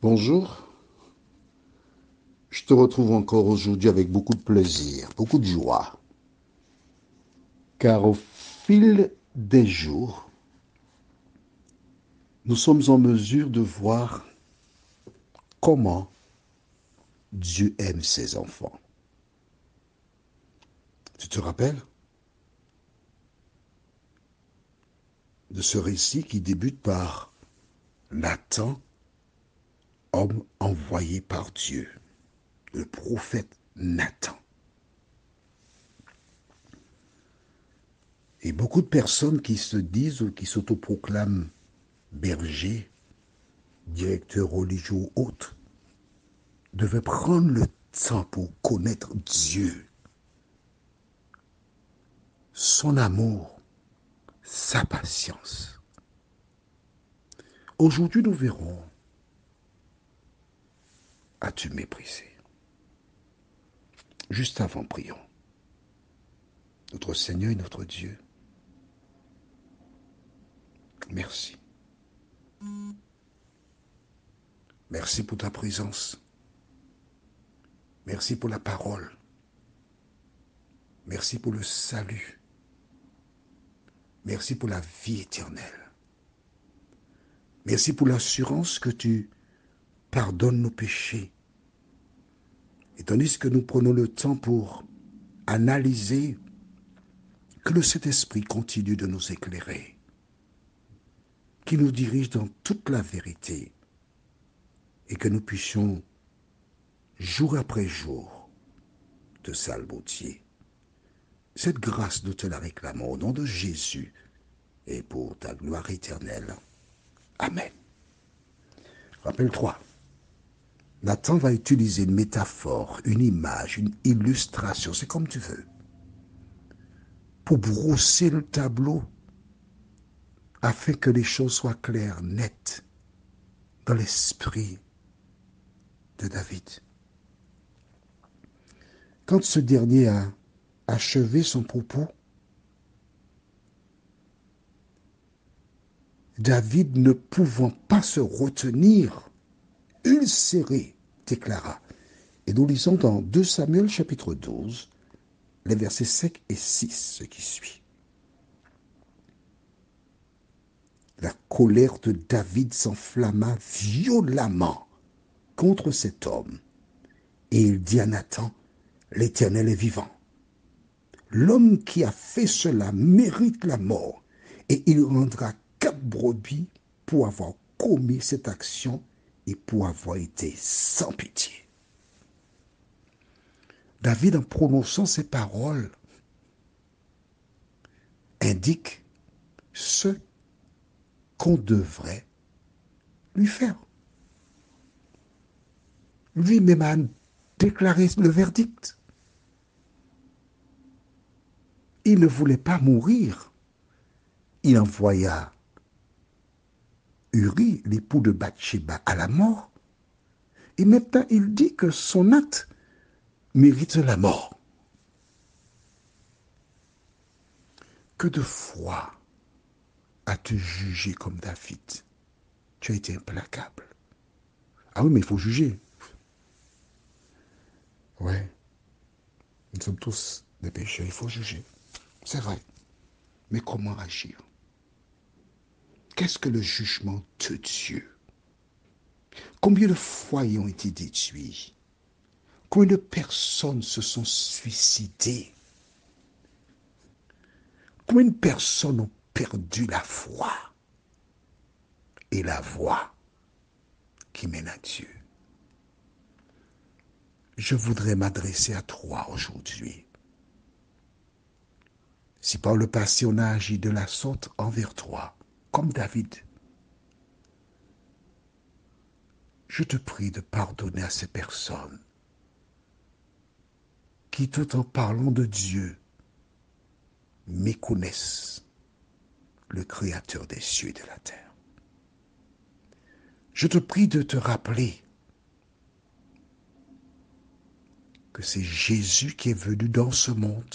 Bonjour, je te retrouve encore aujourd'hui avec beaucoup de plaisir, beaucoup de joie, car au fil des jours, nous sommes en mesure de voir comment Dieu aime ses enfants. Tu te rappelles de ce récit qui débute par Nathan, homme envoyé par Dieu, le prophète Nathan. Et beaucoup de personnes qui se disent ou qui s'autoproclament bergers, directeurs religieux ou autres, devaient prendre le temps pour connaître Dieu, son amour, sa patience. Aujourd'hui, nous verrons, as-tu méprisé? Juste avant, prions. Notre Seigneur et notre Dieu, merci. Merci pour ta présence. Merci pour la parole. Merci pour le salut. Merci pour la vie éternelle. Merci pour l'assurance que tu pardonnes nos péchés. Et tandis que nous prenons le temps pour analyser, que le Saint-Esprit continue de nous éclairer, qui nous dirige dans toute la vérité et que nous puissions, jour après jour, te salmodier. Cette grâce, nous te la réclamons au nom de Jésus et pour ta gloire éternelle. Amen. Rappelle-toi, Nathan va utiliser une métaphore, une image, une illustration, c'est comme tu veux, pour brosser le tableau afin que les choses soient claires, nettes, dans l'esprit de David. Quand ce dernier a achevé son propos, David, ne pouvant pas se retenir, ulcéré, déclara. Et nous lisons dans 2 Samuel chapitre 12, les versets 5 et 6, ce qui suit. La colère de David s'enflamma violemment contre cet homme. Et il dit à Nathan, l'Éternel est vivant. L'homme qui a fait cela mérite la mort, et il rendra 4 brebis pour avoir commis cette action et pour avoir été sans pitié. David, en prononçant ces paroles, indique ce qu'on devrait lui faire. Lui-même a déclaré le verdict. Il ne voulait pas mourir. Il envoya Uri, l'époux de Bathsheba, à la mort. Et maintenant, il dit que son acte mérite la mort. Que de fois as-tu jugé comme David? Tu as été implacable. Ah oui, mais il faut juger. Ouais, nous sommes tous des pécheurs, il faut juger. C'est vrai. Mais comment agir? Qu'est-ce que le jugement de Dieu? Combien de foyers ont été détruits? Combien de personnes se sont suicidées? Combien de personnes ont perdu la foi et la voie qui mène à Dieu? Je voudrais m'adresser à toi aujourd'hui. Si par le passé on a agi de la sorte envers toi, comme David, je te prie de pardonner à ces personnes qui, tout en parlant de Dieu, méconnaissent le Créateur des cieux et de la terre. Je te prie de te rappeler que c'est Jésus qui est venu dans ce monde,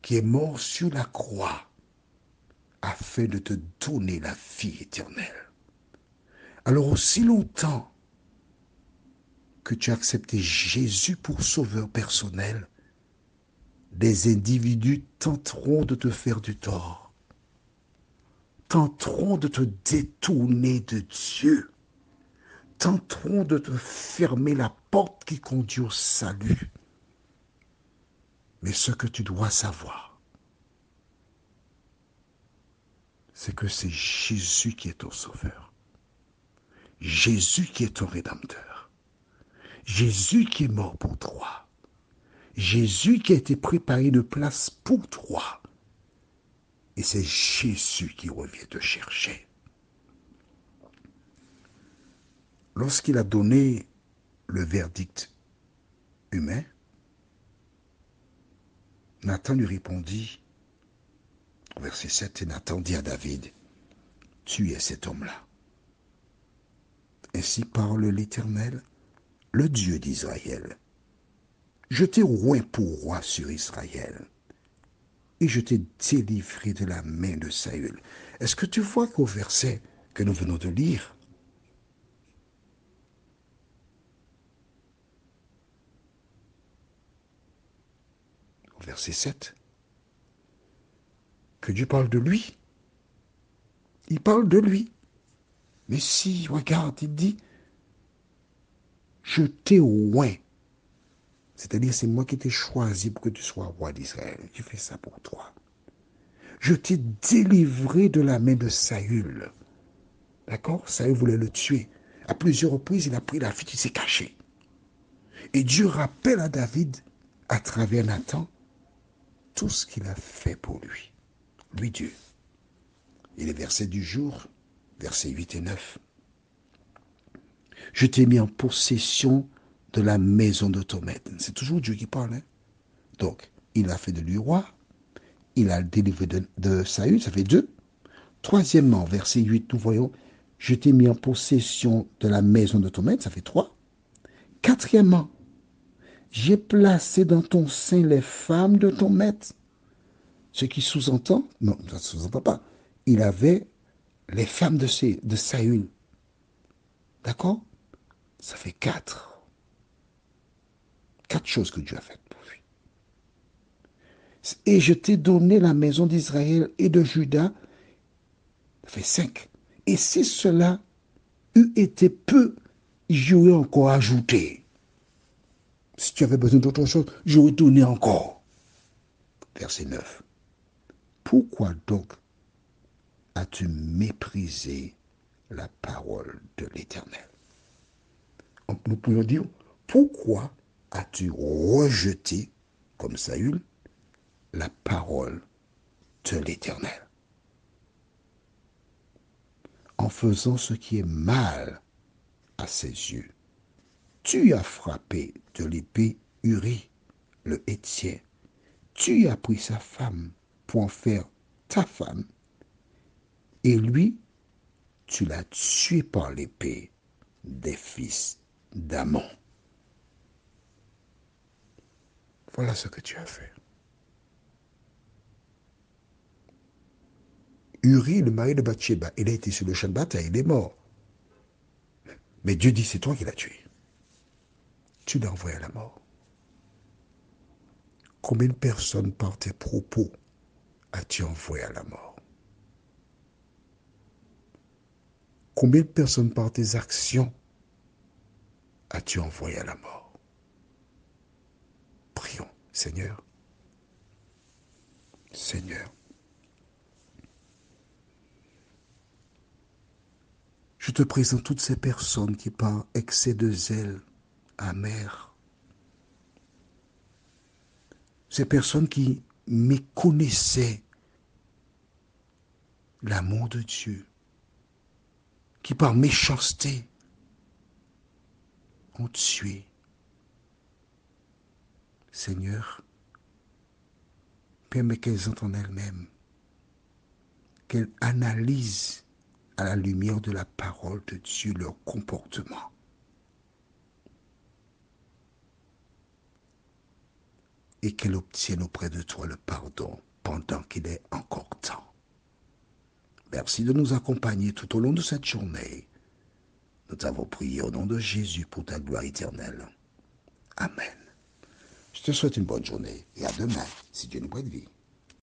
qui est mort sur la croix afin de te donner la vie éternelle. Alors aussi longtemps que tu as accepté Jésus pour sauveur personnel, des individus tenteront de te faire du tort, tenteront de te détourner de Dieu, tenteront de te fermer la porte qui conduit au salut. Mais ce que tu dois savoir, c'est que c'est Jésus qui est ton sauveur, Jésus qui est ton rédempteur, Jésus qui est mort pour toi, Jésus qui a été préparé de place pour toi. Et c'est Jésus qui revient te chercher. Lorsqu'il a donné le verdict humain, Nathan lui répondit, au verset 7, et Nathan dit à David, tu es cet homme-là. Ainsi parle l'Éternel, le Dieu d'Israël. Je t'ai oint pour roi sur Israël, et je t'ai délivré de la main de Saül. Est-ce que tu vois qu'au verset que nous venons de lire, au verset 7, que Dieu parle de lui? Il parle de lui. Mais si, regarde, il dit, je t'ai oint. C'est-à-dire, c'est moi qui t'ai choisi pour que tu sois roi d'Israël. Je fais ça pour toi. Je t'ai délivré de la main de Saül. D'accord? Saül voulait le tuer. À plusieurs reprises, il a pris la fuite, il s'est caché. Et Dieu rappelle à David, à travers Nathan, tout ce qu'il a fait pour lui. Lui, Dieu. Et les versets du jour, versets 8 et 9. Je t'ai mis en possession de la maison de ton maître. C'est toujours Dieu qui parle. Hein? Donc, il a fait de lui roi. Il a délivré de Saül, ça fait 2. Troisièmement, verset 8, nous voyons, je t'ai mis en possession de la maison de ton maître, ça fait 3. Quatrièmement, j'ai placé dans ton sein les femmes de ton maître. Ce qui sous-entend, non, ça ne sous-entend pas, il avait les femmes de Saül. D'accord? Ça fait 4. 4 choses que Dieu a faites pour lui. Et je t'ai donné la maison d'Israël et de Juda, ça fait 5. Et si cela eût été peu, j'aurais encore ajouté. Si tu avais besoin d'autre chose, j'aurais donné encore. Verset 9. Pourquoi donc as-tu méprisé la parole de l'Éternel? Nous pouvons dire, pourquoi as-tu rejeté, comme Saül, la parole de l'Éternel? En faisant ce qui est mal à ses yeux, tu as frappé de l'épée Uri, le Héthien. Tu as pris sa femme pour en faire ta femme, et lui, tu l'as tué par l'épée des fils d'Amon. Voilà ce que tu as fait. Uri, le mari de Bathsheba, il a été sur le champ de bataille, il est mort. Mais Dieu dit, c'est toi qui l'as tué. Tu l'as envoyé à la mort. Combien de personnes par tes propos as-tu envoyé à la mort? Combien de personnes par tes actions as-tu envoyé à la mort? Prions, Seigneur. Seigneur, je te présente toutes ces personnes qui, par excès de zèle amer, ces personnes qui méconnaissaient l'amour de Dieu, qui par méchanceté ont tué. Seigneur, permets qu'elles entendent elles-mêmes, qu'elles analysent à la lumière de la parole de Dieu leur comportement. Et qu'elles obtiennent auprès de toi le pardon pendant qu'il est encore temps. Merci de nous accompagner tout au long de cette journée. Nous t'avons prié au nom de Jésus pour ta gloire éternelle. Amen. Je te souhaite une bonne journée et à demain, si Dieu nous prête vie.